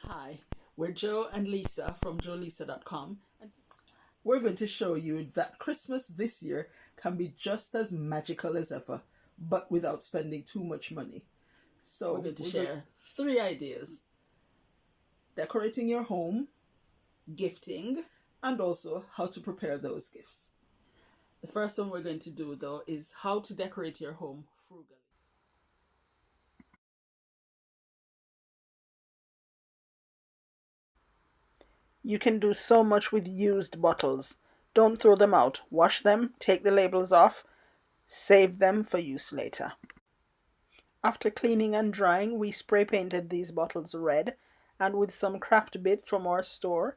Hi, we're Joe and Lisa from Joleisa.com, and we're going to show you that Christmas this year can be just as magical as ever, but without spending too much money. So we're going to share 3 ideas: decorating your home, gifting, and also how to prepare those gifts. The first one we're going to do, though, is how to decorate your home frugally. You can do so much with used bottles. Don't throw them out. Wash them, take the labels off, save them for use later. After cleaning and drying, we spray painted these bottles red, and with some craft bits from our store,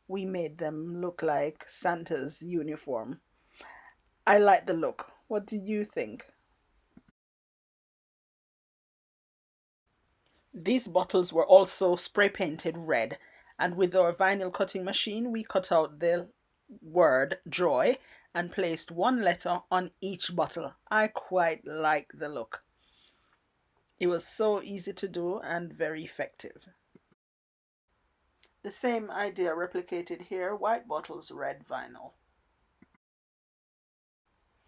we made them look like Santa's uniform. I like the look. What do you think? These bottles were also spray painted red, and with our vinyl cutting machine, we cut out the word joy and placed one letter on each bottle. I quite like the look. It was so easy to do and very effective. The same idea replicated here, white bottles, red vinyl.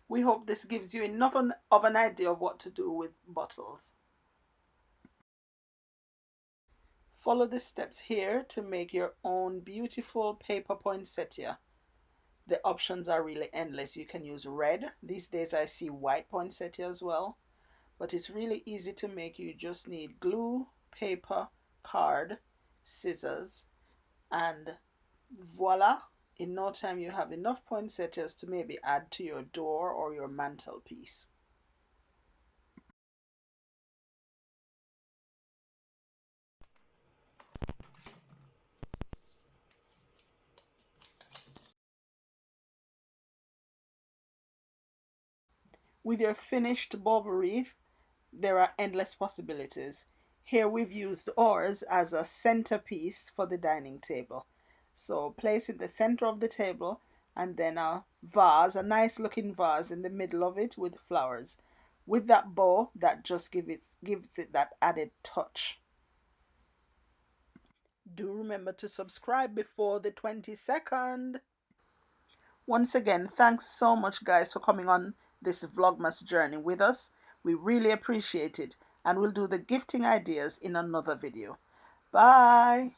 We hope this gives you enough of an idea of what to do with bottles. Follow the steps here to make your own beautiful paper poinsettia. The options are really endless. You can use red. These days I see white poinsettia as well. But it's really easy to make. You just need glue, paper, card, scissors, and voila. In no time you have enough poinsettias to maybe add to your door or your mantelpiece. With your finished bulb wreath, there are endless possibilities. Here we've used ours as a centerpiece for the dining table. So place in the center of the table and then a vase, a nice looking vase in the middle of it with flowers. With that bow, that just gives it that added touch. Do remember to subscribe before the 22nd. Once again, thanks so much, guys, for coming on this Vlogmas journey with us. We really appreciate it, and we'll do the gifting ideas in another video. Bye!